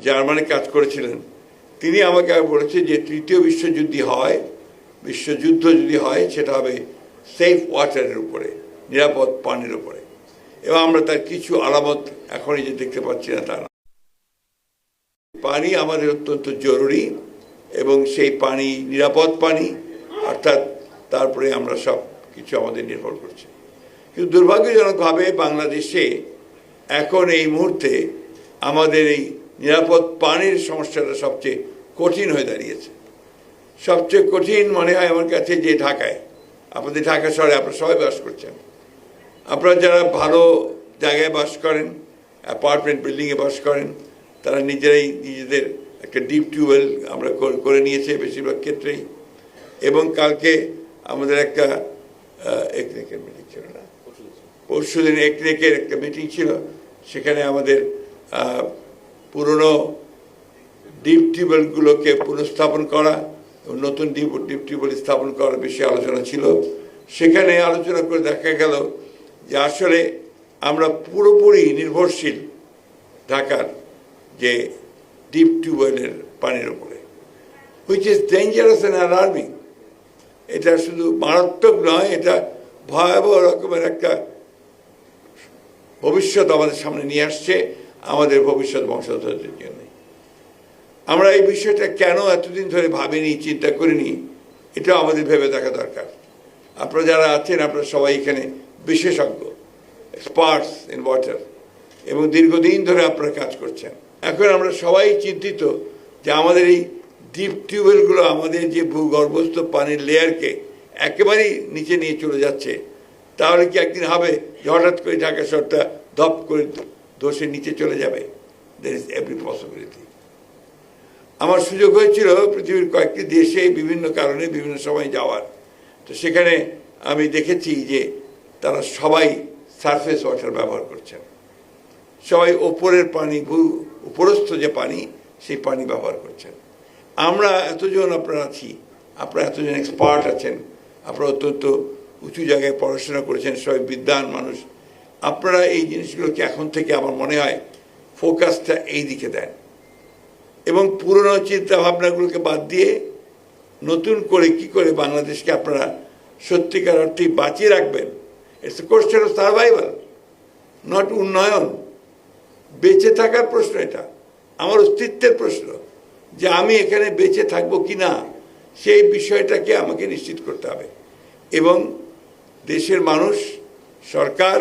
Germany কাজ করেছিলেন, তিনি আমাকে বলেছে যে তৃতীয় বিশ্বযুদ্ধ যদি হয় সেটা হবে সেফ ওয়াটারের উপরে, নিরাপদ পানির উপরে। এবং আমরা তার কিছু আলামত এখনই যে দেখতে পাচ্ছি না তা না। পানি আমাদের অত্যন্ত জরুরি এবং সেই পানি নিরাপদ পানি, অর্থাৎ তারপরে আমরা সব কিছু আমাদের নির্ভর করছি। কিন্তু দুর্ভাগ্যজনকভাবে বাংলাদেশে এখন এই মুহূর্তে আমাদের এই নিরাপদ পানির সমস্যাটা সবচেয়ে কঠিন হয়ে দাঁড়িয়েছে। সবচেয়ে কঠিন মনে হয় আমার কাছে যে ঢাকায়, আপনাদের ঢাকা শহরে আপনারা সবাই বাস করছেন, আপনারা যারা ভালো জায়গায় বাস করেন, অ্যাপার্টমেন্ট বিল্ডিংয়ে বাস করেন, তারা নিজেদের একটা ডিপ টিউবওয়েল আমরা করে নিয়েছে বেশিরভাগ ক্ষেত্রেই। এবং কালকে আমাদের একটা একনেকের মিটিং ছিল না, পরশুদিন একনেকের একটা মিটিং ছিল, সেখানে আমাদের পুরনো ডিপ টিউবওয়েলগুলোকে পুনঃস্থাপন করা, নতুন ডিপ টিউবওয়েল স্থাপন করার বিষয়ে আলোচনা ছিল। সেখানে আলোচনা করে দেখা গেল যে আসলে আমরা পুরোপুরি নির্ভরশীল ঢাকার যে ডিপ টিউবওয়েলের পানির উপরে, which is dangerous and alarming. এটা শুধু মারাত্মক নয়, এটা ভয়াবহ রকমের একটা ভবিষ্যৎ আমাদের সামনে নিয়ে আসছে আমাদের ভবিষ্যৎ বংশধরদের জন্য। আমরা এই বিষয়টা কেন এতদিন ধরে ভাবিনি, চিন্তা করিনি, এটা আমাদের ভেবে দেখা দরকার। আপনারা যারা আছেন আপনারা সবাই এখানে বিশেষজ্ঞ, এক্সপার্টস ইন ওয়াটার, এবং দীর্ঘদিন ধরে আপনারা কাজ করছেন। এখন আমরা সবাই চিন্তিত যে আমাদের এই ডিপ টিউবওয়েলগুলো আমাদের যে ভূগর্ভস্থ পানির লেয়ারকে একেবারেই নিচে নিয়ে চলে যাচ্ছে। তাহলে কি একদিন হবে যে হঠাৎ করে ঢাকা শহরটা ধপ করে ধসে নিচে চলে যাবে? There is every possibility. আমার সুযোগ হয়েছিল পৃথিবীর কয়েকটি দেশে বিভিন্ন কারণে বিভিন্ন সময় যাওয়ার, তো সেখানে আমি দেখেছি যে তারা সবাই সারফেস ওয়াটার ব্যবহার করছেন, সবাই ওপরের পানি, উপরস্থ যে পানি সেই পানি ব্যবহার করছেন। আমরা এতজন আপনারা আছি, আপনারা এতজন এক্সপার্ট আছেন, আপনারা অত্যন্ত উঁচু জায়গায় পড়াশোনা করেছেন, সবাই বিদ্বান মানুষ, আপনারা এই জিনিসগুলোকে এখন থেকে আমার মনে হয় ফোকাসটা এই দিকে দেন এবং পুরনো চিন্তা ভাবনাগুলোকে বাদ দিয়ে নতুন করে কি করে বাংলাদেশকে আপনারা সত্যিকার অর্থে বাঁচিয়ে রাখবেন। It's a question of survival, not উন্নয়ন। বেঁচে থাকার প্রশ্ন, এটা আমার অস্তিত্বের প্রশ্ন, যে আমি এখানে বেঁচে থাকবো কি না সেই বিষয়টাকে আমাকে নিশ্চিত করতে হবে। এবং দেশের মানুষ, সরকার